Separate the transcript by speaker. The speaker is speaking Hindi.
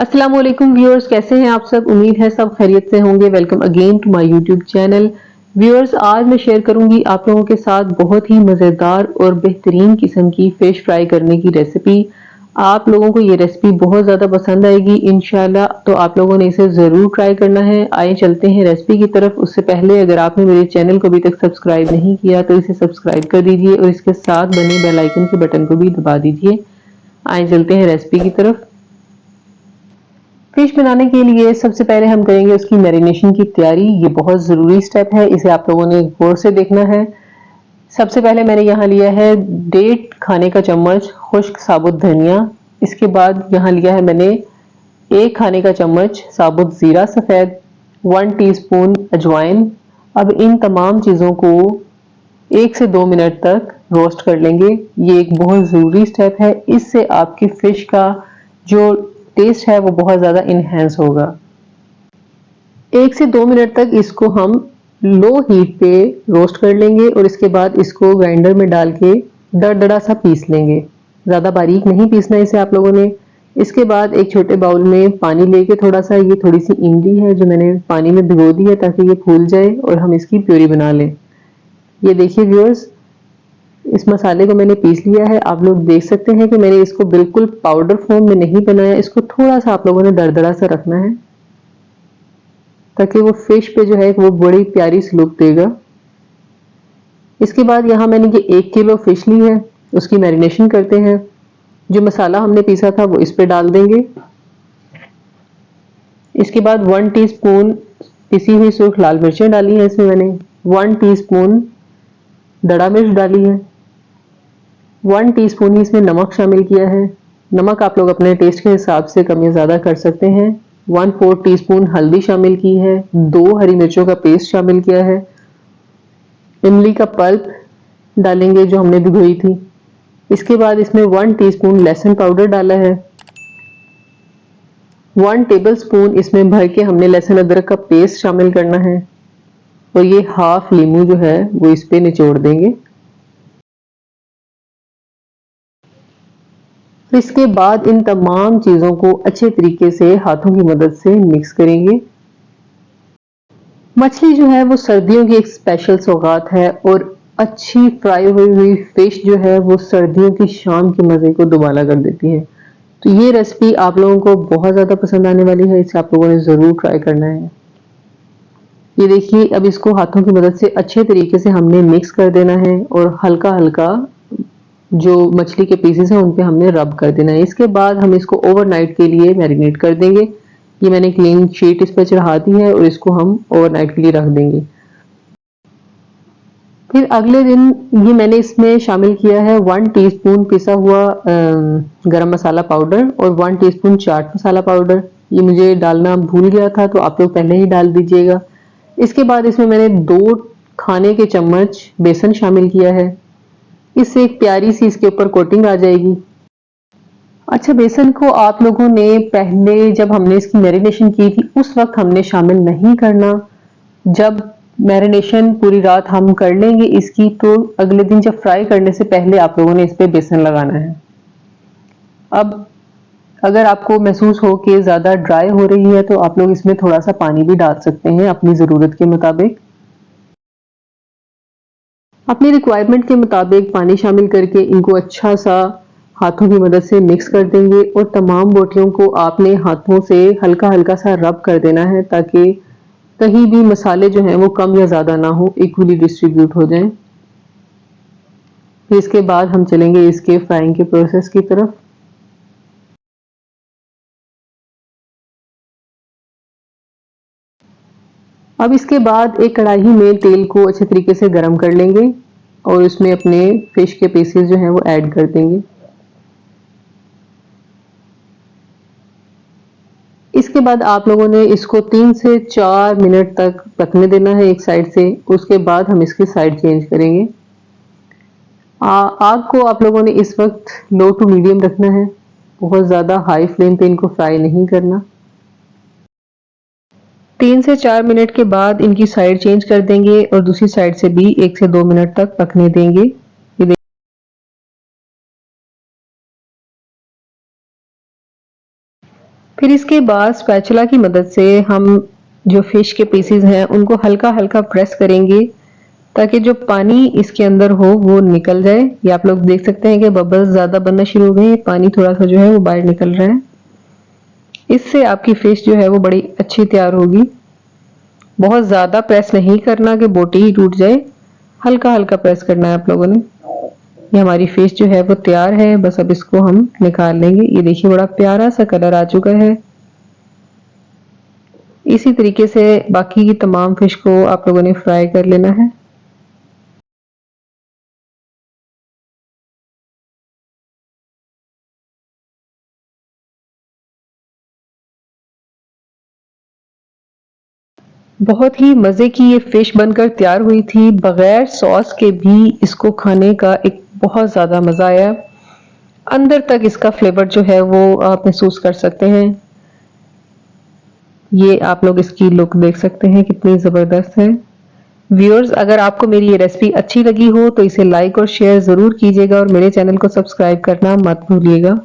Speaker 1: अस्सलाम वालेकुम व्यूअर्स, कैसे हैं आप सब। उम्मीद है सब खैरियत से होंगे। Welcome again to my YouTube channel. Viewers, आज मैं शेयर करूंगी आप लोगों के साथ बहुत ही मज़ेदार और बेहतरीन किस्म की फ़िश फ्राई करने की रेसिपी। आप लोगों को ये रेसिपी बहुत ज़्यादा पसंद आएगी इंशाल्लाह, तो आप लोगों ने इसे ज़रूर ट्राई करना है। आइए चलते हैं रेसिपी की तरफ। उससे पहले अगर आपने मेरे चैनल को अभी तक सब्सक्राइब नहीं किया तो इसे सब्सक्राइब कर दीजिए और इसके साथ बने बेल आइकन के बटन को भी दबा दीजिए। आइए चलते हैं रेसिपी की तरफ। फिश बनाने के लिए सबसे पहले हम करेंगे उसकी मैरिनेशन की तैयारी। ये बहुत ज़रूरी स्टेप है, इसे आप लोगों ने गौर से देखना है। सबसे पहले मैंने यहाँ लिया है 1.5 खाने का चम्मच खुश्क साबुत धनिया। इसके बाद यहाँ लिया है मैंने 1 खाने का चम्मच साबुत ज़ीरा सफ़ेद, 1 टीस्पून अजवाइन। अब इन तमाम चीज़ों को 1 से 2 मिनट तक रोस्ट कर लेंगे। ये एक बहुत ज़रूरी स्टेप है, इससे आपकी फ़िश का जो टेस्ट है वो बहुत ज़्यादा इनहेंस होगा। 1 से 2 मिनट तक इसको हम लो हीट पे रोस्ट कर लेंगे और इसके बाद इसको ग्राइंडर में डाल के दरदरा सा पीस लेंगे। ज़्यादा बारीक नहीं पीसना इसे आप लोगों ने। इसके बाद एक छोटे बाउल में पानी लेके थोड़ा सा, ये थोड़ी सी इमली है जो मैंने पानी में भिगो दी है ताकि ये फूल जाए और हम इसकी प्यूरी बना लें। ये देखिए व्यूअर्स, इस मसाले को मैंने पीस लिया है। आप लोग देख सकते हैं कि मैंने इसको बिल्कुल पाउडर फॉर्म में नहीं बनाया, इसको थोड़ा सा आप लोगों ने दरदरा सा रखना है ताकि वो फिश पे जो है वो बड़ी प्यारी सी लुक देगा। इसके बाद यहाँ मैंने ये 1 किलो फिश ली है, उसकी मैरिनेशन करते हैं। जो मसाला हमने पीसा था वो इस पे डाल देंगे। इसके बाद 1 टीस्पून पिसी हुई सूख लाल मिर्चें डाली है इसमें मैंने, 1 टीस्पून दड़ा मिर्च डाली है, 1 टीस्पून ही इसमें नमक शामिल किया है। नमक आप लोग अपने टेस्ट के हिसाब से कम या ज़्यादा कर सकते हैं। 1/4 टीस्पून हल्दी शामिल की है, 2 हरी मिर्चों का पेस्ट शामिल किया है, इमली का पल्प डालेंगे जो हमने भिगोई थी। इसके बाद इसमें 1 टीस्पून लहसुन पाउडर डाला है, 1 टेबलस्पून इसमें भर के हमने लहसुन अदरक का पेस्ट शामिल करना है और ये हाफ लीमू जो है वो इस पे निचोड़ देंगे। इसके बाद इन तमाम चीज़ों को अच्छे तरीके से हाथों की मदद से मिक्स करेंगे। मछली जो है वो सर्दियों की एक स्पेशल सौगात है और अच्छी फ्राई हुई फिश जो है वो सर्दियों की शाम के मज़े को दुबाला कर देती है। तो ये रेसिपी आप लोगों को बहुत ज़्यादा पसंद आने वाली है, इसे आप लोगों ने ज़रूर ट्राई करना है। ये देखिए, अब इसको हाथों की मदद से अच्छे तरीके से हमने मिक्स कर देना है और हल्का-हल्का जो मछली के पीसेस हैं उन पे हमने रब कर देना है। इसके बाद हम इसको ओवरनाइट के लिए मैरिनेट कर देंगे। ये मैंने क्लीन शीट इस पर चढ़ा दी है और इसको हम ओवरनाइट के लिए रख देंगे। फिर अगले दिन ये मैंने इसमें शामिल किया है 1 टीस्पून पिसा हुआ गरम मसाला पाउडर और 1 टीस्पून चाट मसाला पाउडर। ये मुझे डालना भूल गया था तो आप लोग पहले ही डाल दीजिएगा। इसके बाद इसमें मैंने 2 खाने के चम्मच बेसन शामिल किया है, इससे एक प्यारी सी इसके ऊपर कोटिंग आ जाएगी। अच्छा, बेसन को आप लोगों ने पहले जब हमने इसकी मैरिनेशन की थी उस वक्त हमने शामिल नहीं करना। जब मैरिनेशन पूरी रात हम कर लेंगे इसकी तो अगले दिन जब फ्राई करने से पहले आप लोगों ने इस पे बेसन लगाना है। अब अगर आपको महसूस हो कि ज़्यादा ड्राई हो रही है तो आप लोग इसमें थोड़ा सा पानी भी डाल सकते हैं अपनी ज़रूरत के मुताबिक। अपनी रिक्वायरमेंट के मुताबिक पानी शामिल करके इनको अच्छा सा हाथों की मदद से मिक्स कर देंगे और तमाम बोटियों को आपने हाथों से हल्का हल्का सा रब कर देना है ताकि कहीं भी मसाले जो हैं वो कम या ज़्यादा ना हो, इक्वली डिस्ट्रीब्यूट हो जाएं। फिर इसके बाद हम चलेंगे इसके फ्राइंग के प्रोसेस की तरफ। अब इसके बाद एक कढ़ाई में तेल को अच्छे तरीके से गर्म कर लेंगे और उसमें अपने फिश के पीसेस जो हैं वो ऐड कर देंगे। इसके बाद आप लोगों ने इसको 3 से 4 मिनट तक पकने देना है एक साइड से। उसके बाद हम इसकी साइड चेंज करेंगे। आग को आप लोगों ने इस वक्त लो टू मीडियम रखना है, बहुत ज़्यादा हाई फ्लेम पे इनको फ्राई नहीं करना। 3 से 4 मिनट के बाद इनकी साइड चेंज कर देंगे और दूसरी साइड से भी 1 से 2 मिनट तक पकने देंगे। ये फिर इसके बाद स्पैचुला की मदद से हम जो फिश के पीसेस हैं उनको हल्का हल्का प्रेस करेंगे ताकि जो पानी इसके अंदर हो वो निकल जाए। ये आप लोग देख सकते हैं कि बबल्स ज्यादा बनना शुरू हो गए हैं, पानी थोड़ा सा जो है वो बाहर निकल रहा है। इससे आपकी फिश जो है वो बड़ी अच्छी तैयार होगी। बहुत ज्यादा प्रेस नहीं करना कि बोटी ही टूट जाए, हल्का हल्का प्रेस करना है आप लोगों ने। ये हमारी फिश जो है वो तैयार है, बस अब इसको हम निकाल लेंगे। ये देखिए बड़ा प्यारा सा कलर आ चुका है। इसी तरीके से बाकी की तमाम फिश को आप लोगों ने फ्राई कर लेना है। बहुत ही मजे की ये फिश बनकर तैयार हुई थी। बगैर सॉस के भी इसको खाने का एक बहुत ज्यादा मजा आया। अंदर तक इसका फ्लेवर जो है वो आप महसूस कर सकते हैं। ये आप लोग इसकी लुक देख सकते हैं कितनी जबरदस्त है। व्यूअर्स, अगर आपको मेरी ये रेसिपी अच्छी लगी हो तो इसे लाइक और शेयर जरूर कीजिएगा और मेरे चैनल को सब्सक्राइब करना मत भूलिएगा।